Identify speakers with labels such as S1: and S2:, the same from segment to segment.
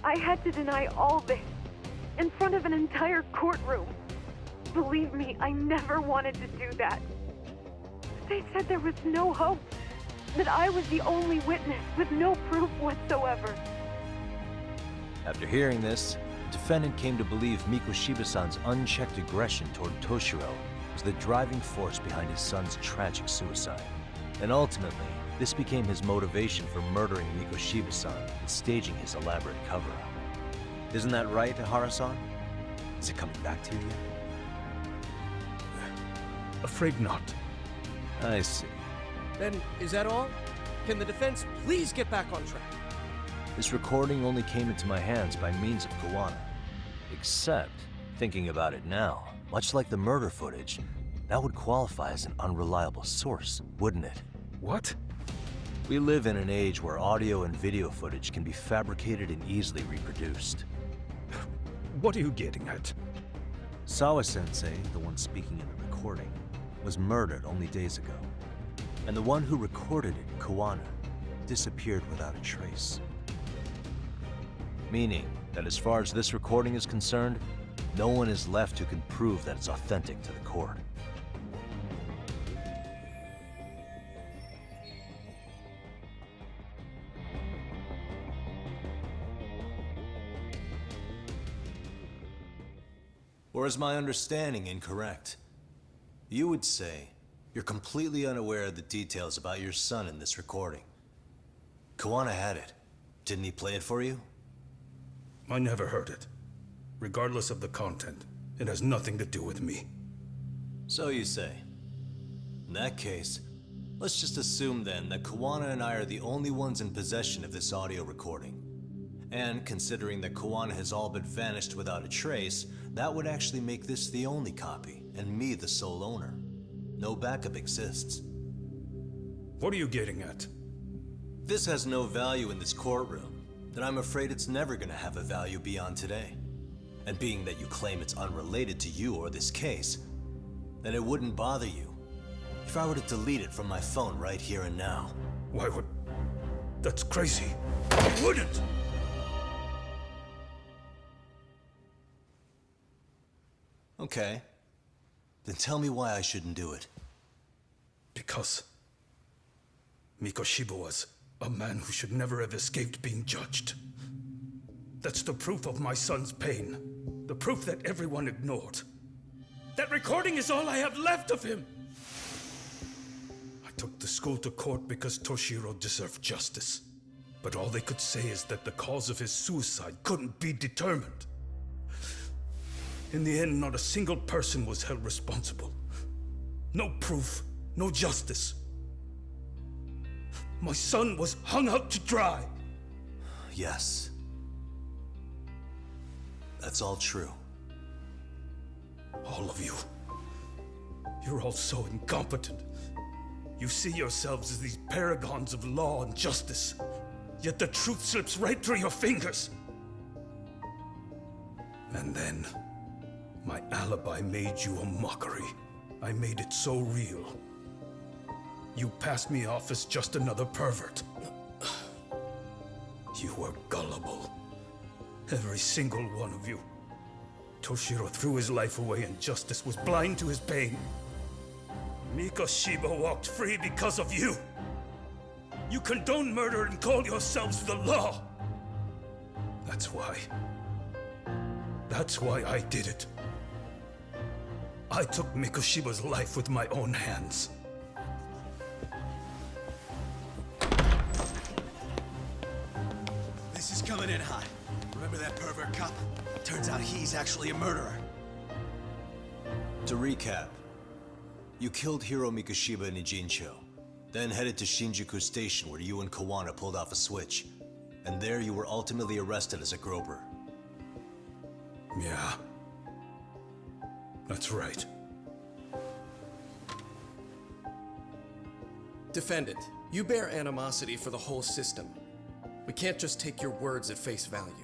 S1: I had to deny all this in front of an entire courtroom. Believe me, I never wanted to do that. They said there was no hope, that I was the only witness with no proof whatsoever.
S2: After hearing this, the defendant came to believe Mikoshiba-san's unchecked aggression toward Toshiro was the driving force behind his son's tragic suicide. And ultimately, this became his motivation for murdering Mikoshiba-san and staging his elaborate cover-up. Isn't that right, Ehara-san? Is it coming back to you yet?
S3: Afraid not.
S2: I see.
S4: Then, is that all? Can the defense please get back on track?
S2: This recording only came into my hands by means of Kawana. Except, thinking about it now, much like the murder footage, that would qualify as an unreliable source, wouldn't it?
S3: What?
S2: We live in an age where audio and video footage can be fabricated and easily reproduced.
S3: What are you getting at?
S2: Sawa-sensei, the one speaking in the recording, was murdered only days ago. And the one who recorded it, Kawana, disappeared without a trace. Meaning that as far as this recording is concerned, no one is left who can prove that it's authentic to the court. Or is my understanding incorrect? You would say you're completely unaware of the details about your son in this recording. Kawana had it. Didn't he play it for you?
S3: I never heard it. Regardless of the content, it has nothing to do with me.
S2: So you say. In that case, let's just assume then that Kawana and I are the only ones in possession of this audio recording. And considering that Kawana has all but vanished without a trace, that would actually make this the only copy, and me the sole owner. No backup exists.
S3: What are you getting at?
S2: This has no value in this courtroom, then I'm afraid it's never gonna have a value beyond today. And being that you claim it's unrelated to you or this case, then it wouldn't bother you if I were to delete it from my phone right here and now.
S3: Why would... That's crazy. I wouldn't!
S2: Okay. Then tell me why I shouldn't do it.
S3: Because Mikoshiba was a man who should never have escaped being judged. That's the proof of my son's pain. The proof that everyone ignored. That recording is all I have left of him! I took the school to court because Toshiro deserved justice. But all they could say is that the cause of his suicide couldn't be determined. In the end, not a single person was held responsible. No proof, no justice. My son was hung out to dry.
S2: Yes. That's all true.
S3: All of you. You're all so incompetent. You see yourselves as these paragons of law and justice. Yet the truth slips right through your fingers. And then, my alibi made you a mockery. I made it so real. You passed me off as just another pervert. You were gullible. Every single one of you. Toshiro threw his life away and justice was blind to his pain. Mikoshiba walked free because of you. You condone murder and call yourselves the law. That's why. That's why I did it. I took Mikoshiba's life with my own hands.
S5: This is coming in hot. Remember that pervert cop? Turns out he's actually a murderer.
S2: To recap, you killed Hiro Mikoshiba in Ijincho, then headed to Shinjuku Station where you and Kawana pulled off a switch, and there you were ultimately arrested as a groper.
S3: Yeah. That's right.
S4: Defendant, you bear animosity for the whole system. We can't just take your words at face value.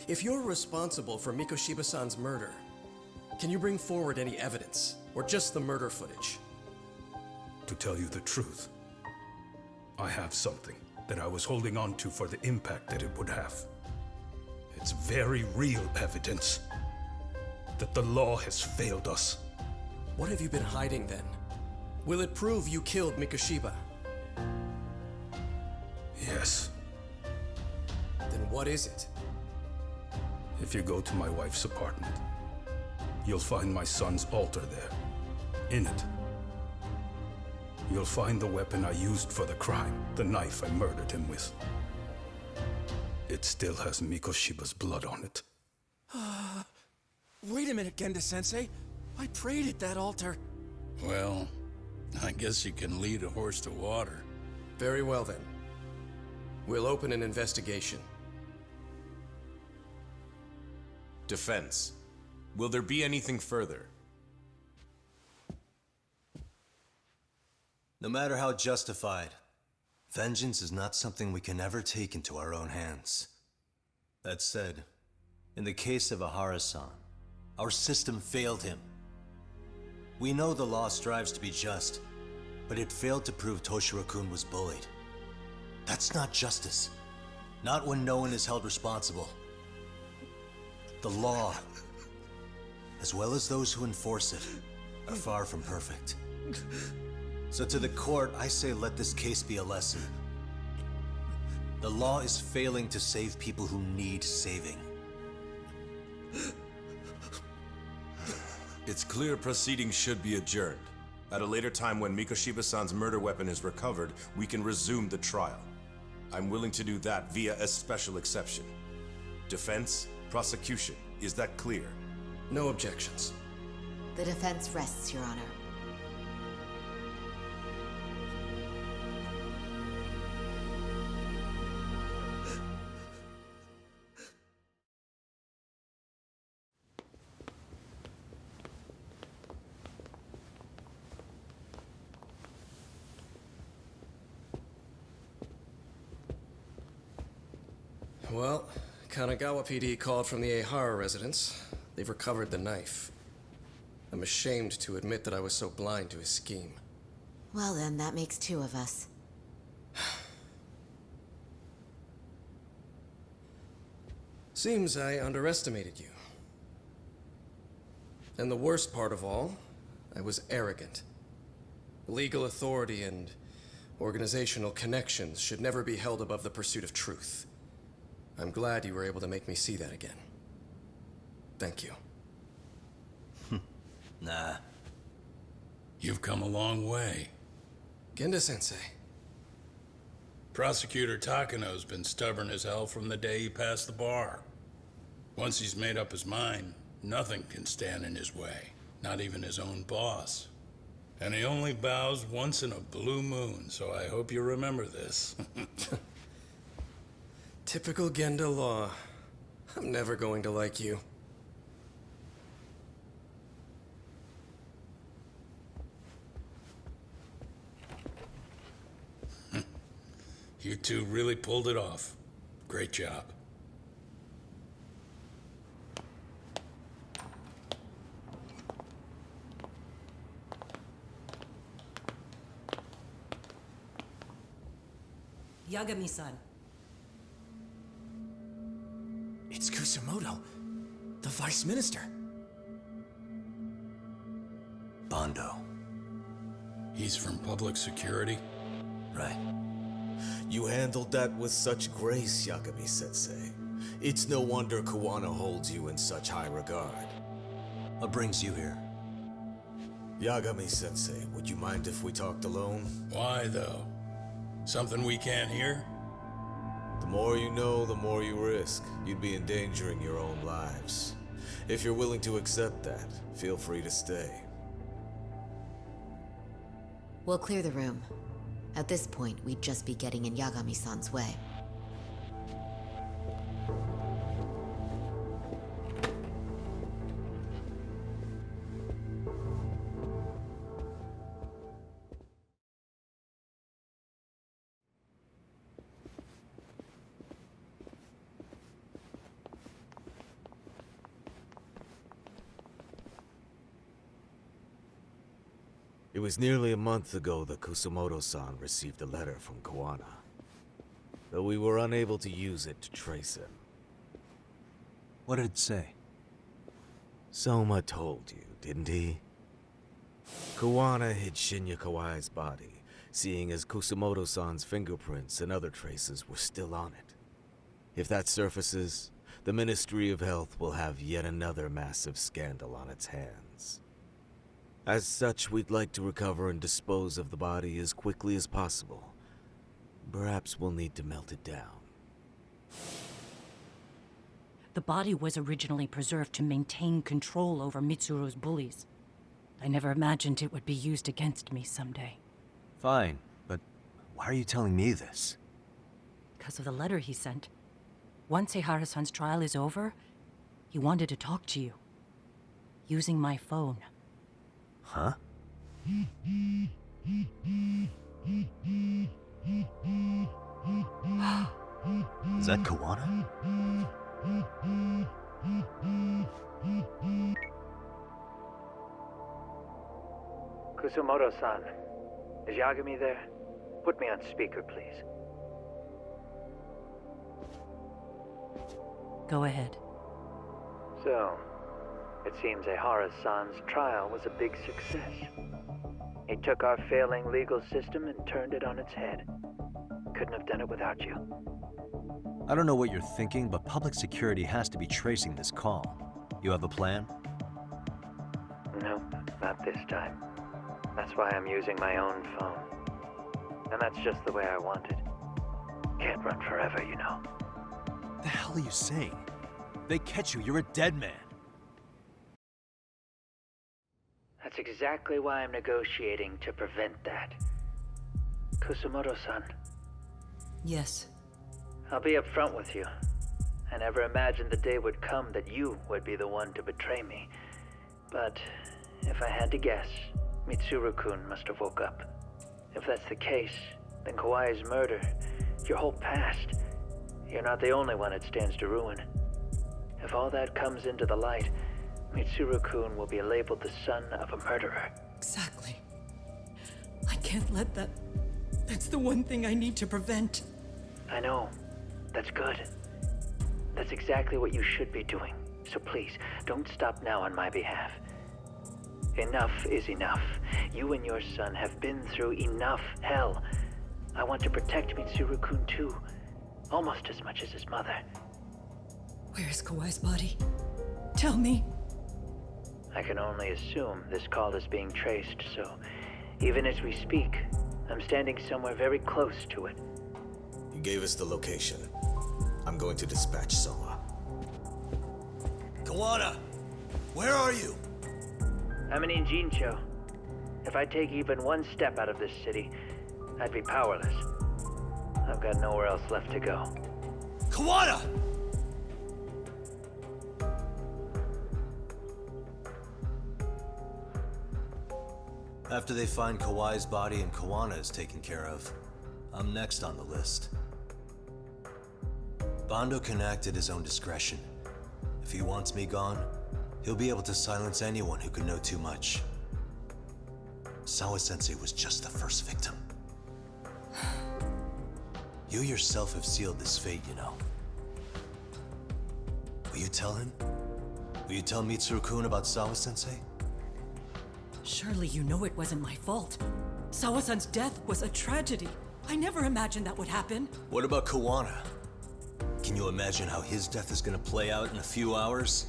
S4: If you're responsible for Mikoshiba-san's murder, can you bring forward any evidence, or just the murder footage?
S3: To tell you the truth, I have something that I was holding on to for the impact that it would have. It's very real evidence that the law has failed us.
S4: What have you been hiding then? Will it prove you killed Mikoshiba?
S3: Yes.
S4: Then what is it?
S3: If you go to my wife's apartment, you'll find my son's altar there. In it, you'll find the weapon I used for the crime, the knife I murdered him with. It still has Mikoshiba's blood on it.
S5: Wait a minute, Genda-sensei. I prayed at that altar.
S6: Well, I guess you can lead a horse to water.
S4: Very well then. We'll open an investigation.
S7: Defense. Will there be anything further?
S2: No matter how justified, vengeance is not something we can ever take into our own hands. That said, in the case of Ehara-san, our system failed him. We know the law strives to be just, but it failed to prove Toshiro-kun was bullied. That's not justice. Not when no one is held responsible. The law, as well as those who enforce it, are far from perfect. So to the court, I say let this case be a lesson. The law is failing to save people who need saving.
S7: It's clear proceedings should be adjourned. At a later time when Mikoshiba-san's murder weapon is recovered, we can resume the trial. I'm willing to do that via a special exception. Defense, prosecution, is that clear?
S4: No objections.
S8: The defense rests, Your Honor.
S4: Well, Kanagawa PD called from the Ehara residence. They've recovered the knife. I'm ashamed to admit that I was so blind to his scheme.
S8: Well then, that makes two of us.
S4: Seems I underestimated you. And the worst part of all, I was arrogant. Legal authority and organizational connections should never be held above the pursuit of truth. I'm glad you were able to make me see that again. Thank you.
S2: Nah.
S6: You've come a long way.
S4: Genda-sensei.
S6: Prosecutor Takano's been stubborn as hell from the day he passed the bar. Once he's made up his mind, nothing can stand in his way, not even his own boss. And he only bows once in a blue moon, so I hope you remember this.
S4: Typical Genda law. I'm never going to like you.
S6: You two really pulled it off. Great job.
S9: Yagami-san.
S5: It's Kusumoto, the Vice Minister.
S2: Bondo.
S6: He's from public security?
S2: Right.
S10: You handled that with such grace, Yagami-sensei. It's no wonder Kuwana holds you in such high regard.
S2: What brings you here?
S10: Yagami-sensei, would you mind if we talked alone?
S6: Why, though? Something we can't hear?
S10: The more you know, the more you risk. You'd be endangering your own lives. If you're willing to accept that, feel free to stay.
S8: We'll clear the room. At this point, we'd just be getting in Yagami-san's way.
S10: It was nearly a month ago that Kusumoto-san received a letter from Kuwana, though we were unable to use it to trace him.
S2: What did it say?
S10: Soma told you, didn't he? Kawana hid Shinya Kawai's body, seeing as Kusumoto-san's fingerprints and other traces were still on it. If that surfaces, the Ministry of Health will have yet another massive scandal on its hands. As such, we'd like to recover and dispose of the body as quickly as possible. Perhaps we'll need to melt it down.
S9: The body was originally preserved to maintain control over Mitsuru's bullies. I never imagined it would be used against me someday.
S2: Fine, but why are you telling me this?
S9: Because of the letter he sent. Once Ehara-san's trial is over, he wanted to talk to you. Using my phone.
S2: Huh? Is that Kawana?
S11: Kusumoto-san, is Yagami there? Put me on speaker, please.
S9: Go ahead.
S11: So, it seems Ehara-san's trial was a big success. He took our failing legal system and turned it on its head. Couldn't have done it without you.
S2: I don't know what you're thinking, but public security has to be tracing this call. You have a plan?
S11: Nope, not this time. That's why I'm using my own phone. And that's just the way I want it. Can't run forever, you know.
S2: What the hell are you saying? They catch you, you're a dead man.
S11: That's exactly why I'm negotiating to prevent that. Kusumoto-san.
S9: Yes.
S11: I'll be upfront with you. I never imagined the day would come that you would be the one to betray me. But if I had to guess, Mitsuru-kun must have woke up. If that's the case, then Kawai's murder, your whole past, you're not the only one it stands to ruin. If all that comes into the light, Mitsuru-kun will be labeled the son of a murderer.
S9: Exactly. I can't let that... That's the one thing I need to prevent.
S11: I know. That's good. That's exactly what you should be doing. So please, don't stop now on my behalf. Enough is enough. You and your son have been through enough hell. I want to protect Mitsuru-kun too. Almost as much as his mother.
S9: Where is Kawai's body? Tell me.
S11: I can only assume this call is being traced, so even as we speak, I'm standing somewhere very close to it.
S10: You gave us the location. I'm going to dispatch Soma.
S5: Kawana! Where are you?
S11: I'm in Jincho. If I take even one step out of this city, I'd be powerless. I've got nowhere else left to go.
S5: Kawana!
S2: After they find Kawai's body and Kawana is taken care of, I'm next on the list. Bando can act at his own discretion. If he wants me gone, he'll be able to silence anyone who could know too much. Sawa-sensei was just the first victim. You yourself have sealed this fate, you know. Will you tell him? Will you tell Mitsuru-kun about Sawa-sensei?
S9: Surely you know it wasn't my fault. Sawa-san's death was a tragedy. I never imagined that would happen.
S2: What about Kawana? Can you imagine how his death is gonna play out in a few hours?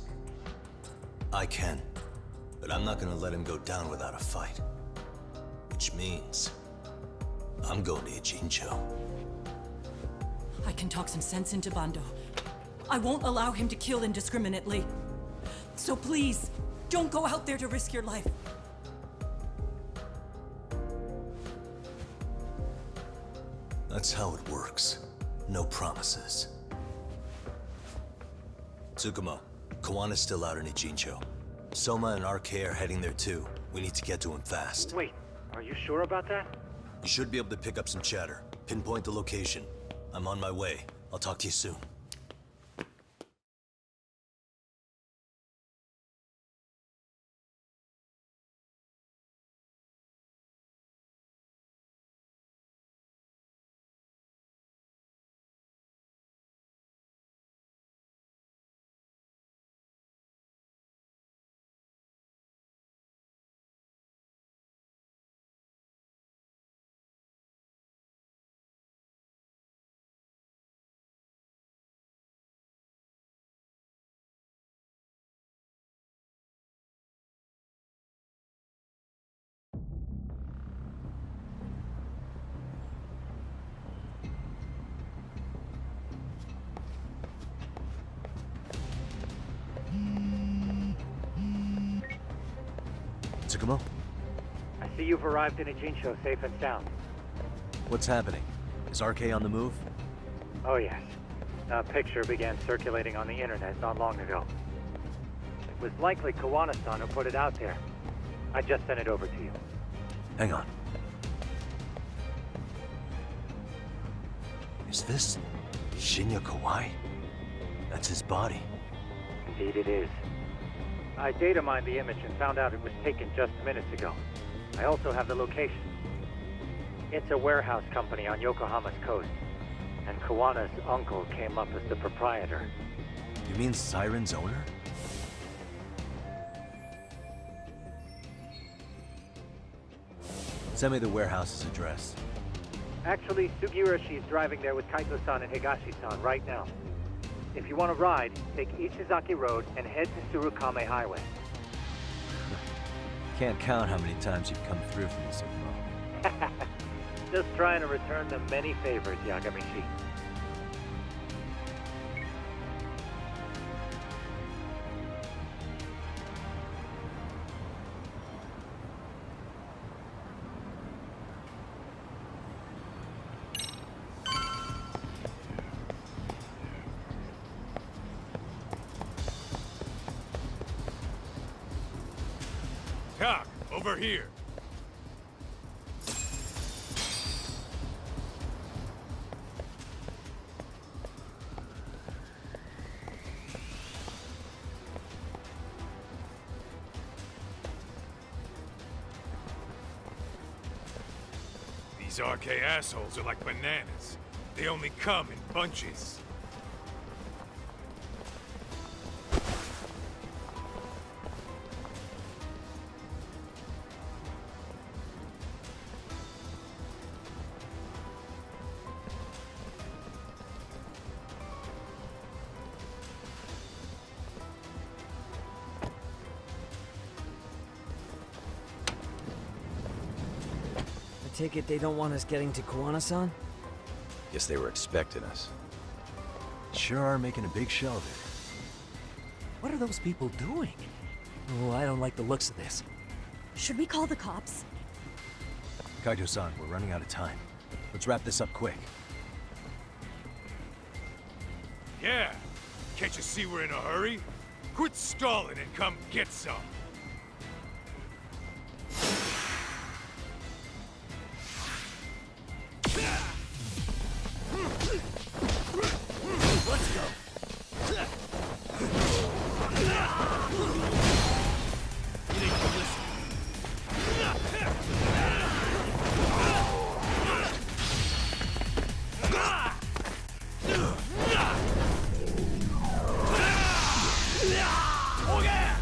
S2: I can, but I'm not gonna let him go down without a fight. Which means, I'm going to Jincho.
S9: I can talk some sense into Bando. I won't allow him to kill indiscriminately. So please, don't go out there to risk your life.
S2: That's how it works. No promises. Tsukumo, Kawana's still out in Ijincho. Soma and RK are heading there too. We need to get to him fast.
S11: Wait, are you sure about that?
S2: You should be able to pick up some chatter. Pinpoint the location. I'm on my way. I'll talk to you soon. Tsukumo?
S11: I see you've arrived in Ijincho safe and sound.
S2: What's happening? Is RK on the move?
S11: Oh yes. A picture began circulating on the internet not long ago. It was likely Kawana-san who put it out there. I just sent it over to you.
S2: Hang on. Is this Shinya Kawai? That's his body.
S11: Indeed it is. I data mined the image and found out it was taken just minutes ago. I also have the location. It's a warehouse company on Yokohama's coast, and Kawana's uncle came up as the proprietor.
S2: You mean Siren's owner? Send me the warehouse's address.
S11: Actually, Sugiurashi is driving there with Kaito-san and Higashi-san right now. If you want to ride, take Ichizaki Road and head to Surukame Highway.
S2: Can't count how many times you've come through for me, Tsukumo.
S11: Just trying to return the many favors, Yagamishi.
S10: Talk, over here. These RK assholes are like bananas. They only come in bunches.
S12: I take it they don't want us getting to Kawana-san?
S2: Guess they were expecting us. Sure are making a big show of it.
S12: What are those people doing? Oh, I don't like the looks of this.
S13: Should we call the cops?
S2: Kaito-san, we're running out of time. Let's wrap this up quick.
S10: Yeah. Can't you see we're in a hurry? Quit stalling and come get some.
S12: Let's go. You need to listen. Oh yeah!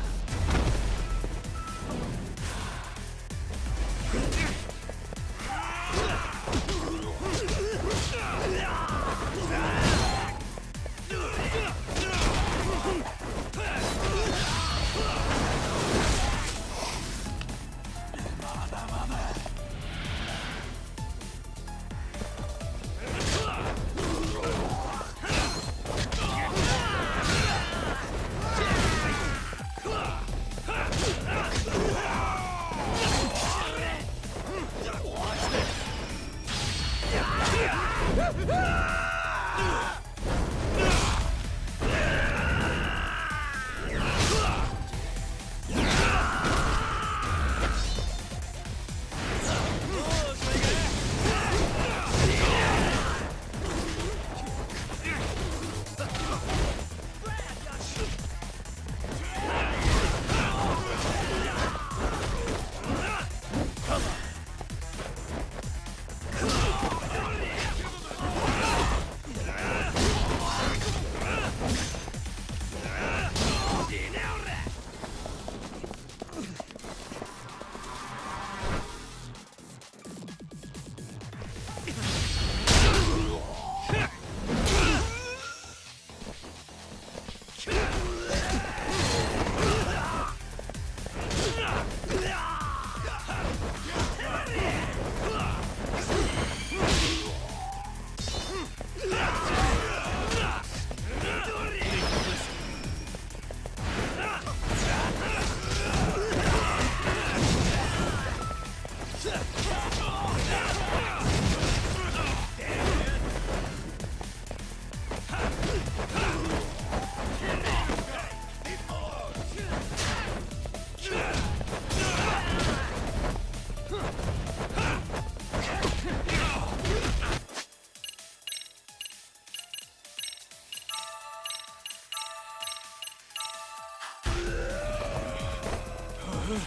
S5: Don't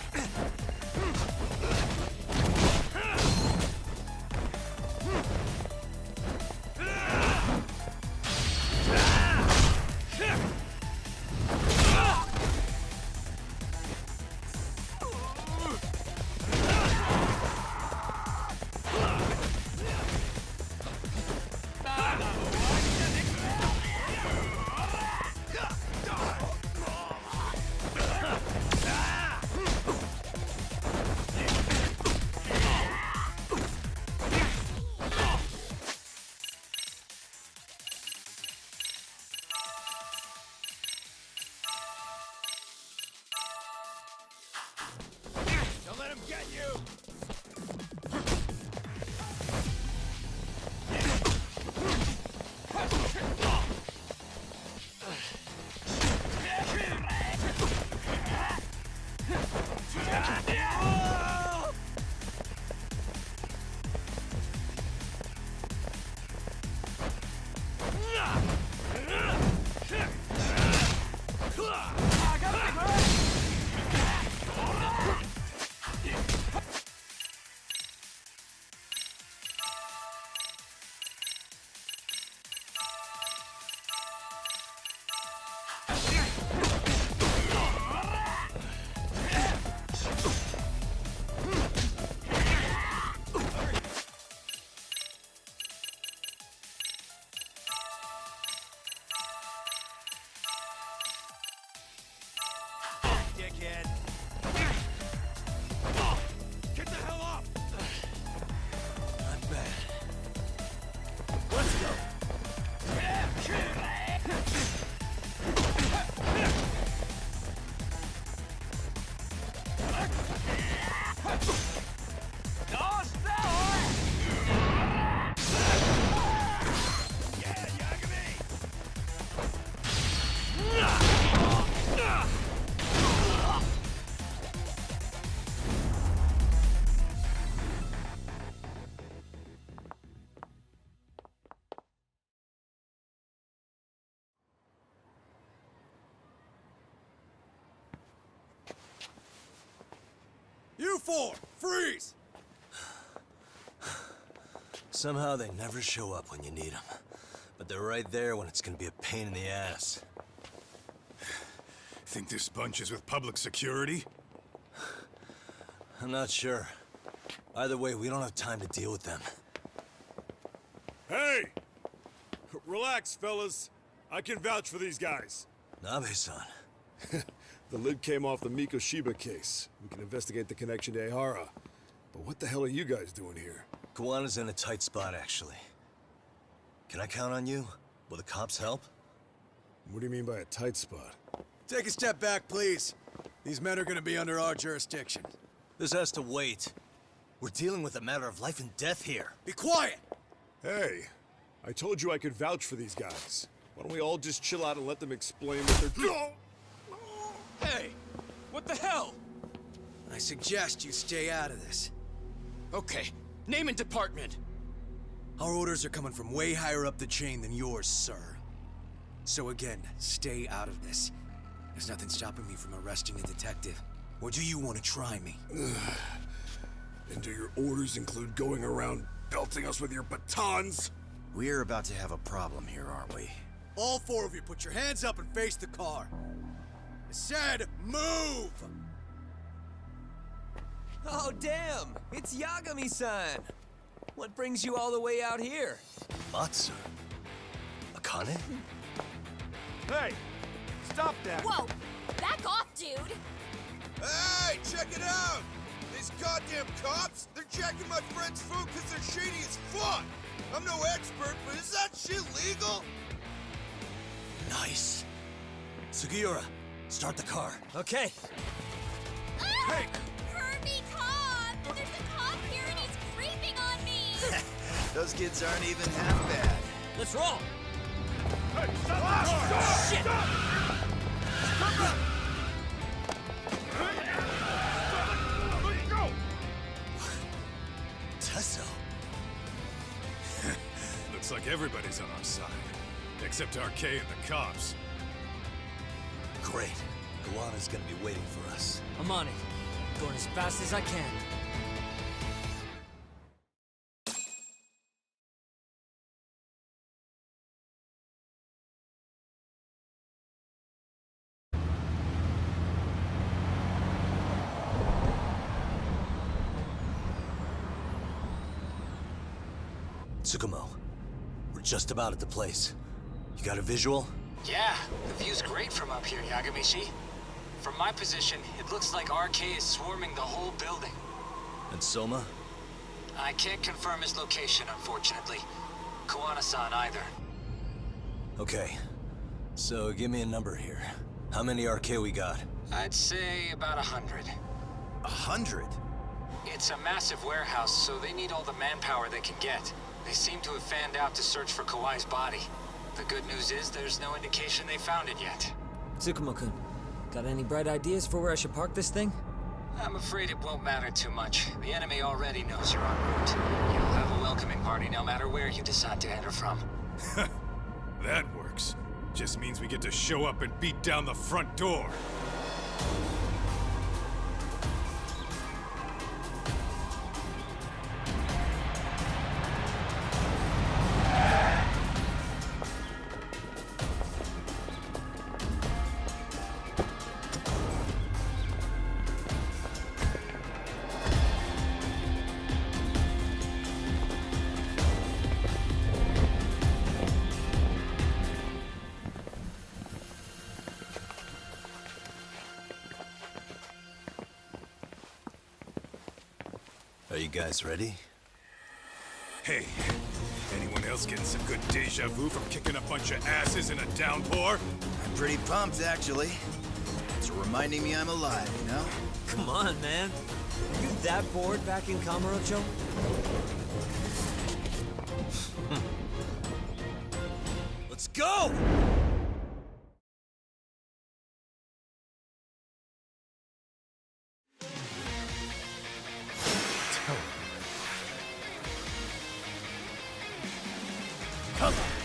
S5: let him get you! Dickhead. Get the hell up!
S12: Not bad.
S5: Let's go! You four, freeze!
S2: Somehow they never show up when you need them. But they're right there when it's gonna be a pain in the ass.
S5: Think this bunch is with public security?
S2: I'm not sure. Either way, we don't have time to deal with them.
S14: Hey! Relax, fellas. I can vouch for these guys.
S2: Nabe-san.
S14: The lid came off the Mikoshiba case. We can investigate the connection to Ehara. But what the hell are you guys doing here?
S2: Kawana's in a tight spot, actually. Can I count on you? Will the cops help?
S14: What do you mean by a tight spot?
S5: Take a step back, please. These men are gonna be under our jurisdiction.
S2: This has to wait. We're dealing with a matter of life and death here.
S5: Be quiet!
S14: Hey, I told you I could vouch for these guys. Why don't we all just chill out and let them explain what they're doing?
S5: Hey! What the hell? I suggest you stay out of this. Okay, name and department. Our orders are coming from way higher up the chain than yours, sir. So again, stay out of this. There's nothing stopping me from arresting a detective. Or do you want to try me?
S14: And do your orders include going around belting us with your batons?
S5: We're about to have a problem here, aren't we? All four of you, put your hands up and face the car. I said, move!
S12: Oh, damn! It's Yagami-san! What brings you all the way out here?
S2: Matsu? Akane?
S14: Hey! Stop that!
S13: Whoa! Back off, dude!
S5: Hey, check it out! These goddamn cops, they're checking my friend's food because they're shady as fuck! I'm no expert, but is that shit legal?
S2: Nice. Sugiura, start the car.
S12: Okay.
S5: Hey!
S13: Herbie cop! There's a cop here and he's creeping on me!
S5: Those kids aren't even half bad.
S12: Let's roll!
S14: Hey, stop the car!
S12: Shit!
S14: Let's go!
S2: Tesso.
S14: Looks like everybody's on our side. Except RK and the cops.
S2: Great. Kawana's gonna be waiting for us.
S12: I'm on it.
S15: Going as fast as I can.
S2: Tsukumo, we're just about at the place. You got a visual?
S16: Yeah, the view's great from up here, Yagamishi. From my position, it looks like RK is swarming the whole building.
S2: And Soma?
S16: I can't confirm his location, unfortunately. Koana-san either.
S2: Okay, so give me a number here. How many RK we got?
S16: I'd say about 100.
S5: 100?
S16: It's a massive warehouse, so they need all the manpower they can get. They seem to have fanned out to search for Kawai's body. The good news is there's no indication they found it yet.
S15: Tsukumo-kun, got any bright ideas for where I should park this thing?
S16: I'm afraid it won't matter too much. The enemy already knows you're en route. You'll have a welcoming party no matter where you decide to enter from.
S14: That works. Just means we get to show up and beat down the front door.
S2: Are you guys ready?
S14: Hey, anyone else getting some good deja vu from kicking a bunch of asses in a downpour?
S5: I'm pretty pumped, actually. It's reminding me I'm alive, you know?
S15: Come on, man. Are you that bored back in Kamurocho?
S2: Let's go! Come on!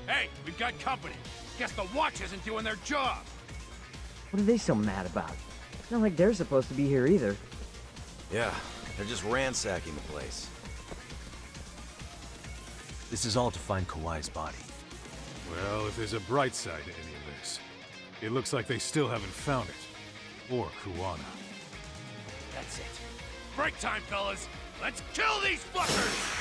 S17: Hey, we've got company. Guess the watch isn't doing their job.
S18: What are they so mad about? It's not like they're supposed to be here either.
S2: Yeah, they're just ransacking the place. This is all to find Kawai's body.
S19: Well, if there's a bright side to any of this, it looks like they still haven't found it. Or Kuwana.
S17: That's it. Break time, fellas. Let's kill these fuckers!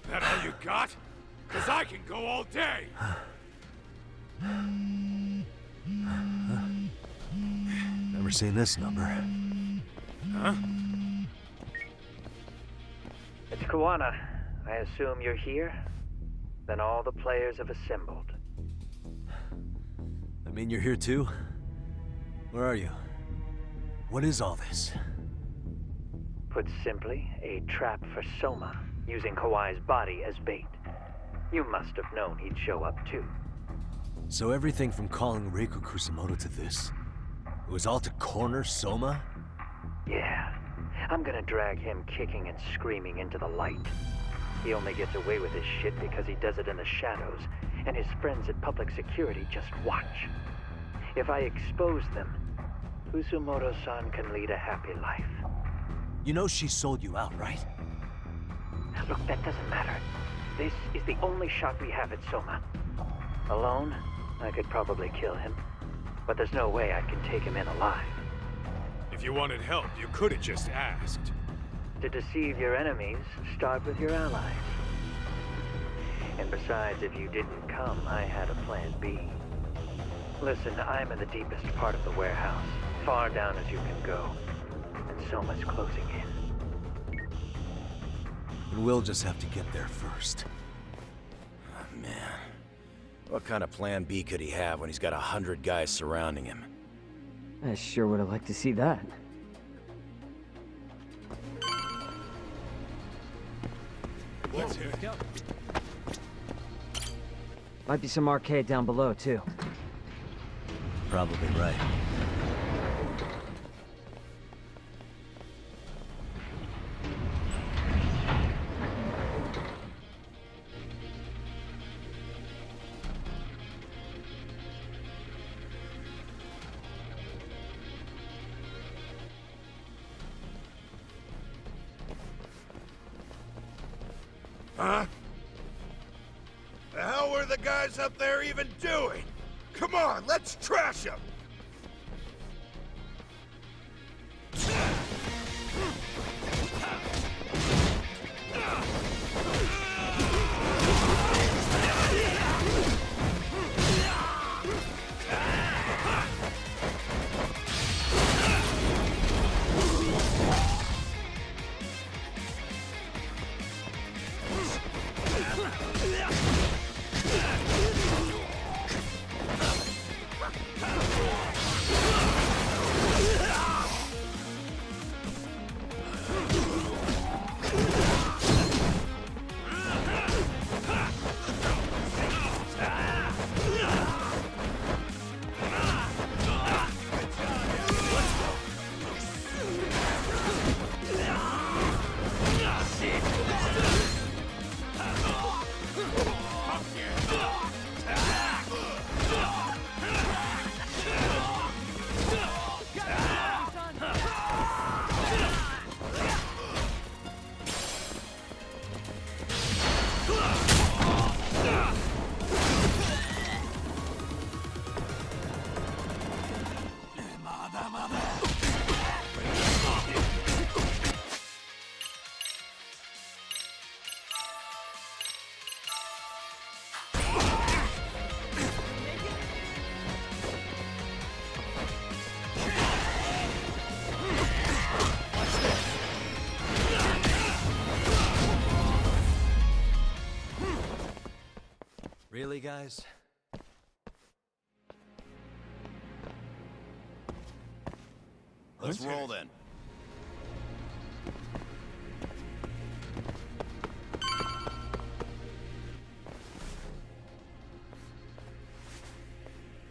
S17: That all you got? 'Cause I can go all day!
S2: Never seen this number.
S19: Huh?
S11: It's Kuwana. I assume you're here? Then all the players have assembled.
S2: I mean, you're here too? Where are you? What is all this?
S11: Put simply, a trap for Soma, using Kawai's body as bait. You must have known he'd show up too.
S2: So everything from calling Reiko Kusumoto to this, it was all to corner Soma?
S11: Yeah. I'm gonna drag him kicking and screaming into the light. He only gets away with his shit because he does it in the shadows, and his friends at public security just watch. If I expose them, Kusumoto-san can lead a happy life.
S2: You know she sold you out, right?
S11: Look, that doesn't matter. This is the only shot we have at Soma. Alone, I could probably kill him, but there's no way I can take him in alive.
S19: If you wanted help, you could have just asked.
S11: To deceive your enemies, start with your allies. And besides, if you didn't come, I had a plan B. Listen, I'm in the deepest part of the warehouse, far down as you can go, and Soma's closing in.
S2: And we'll just have to get there first.
S20: Oh, man. What kind of plan B could he have when he's got 100 guys surrounding him?
S18: I sure would have liked to see that.
S19: Let's hear it.
S18: Might be some arcade down below, too.
S2: Probably right.
S21: Huh? The hell were the guys up there even doing? Come on, let's trash them!
S2: guys?
S20: Let's roll then.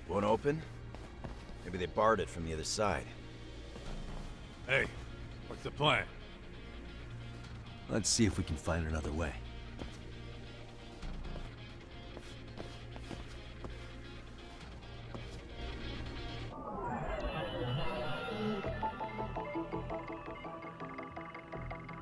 S20: Won't open? Maybe they barred it from the other side.
S19: Hey, what's the plan?
S2: Let's see if we can find another way.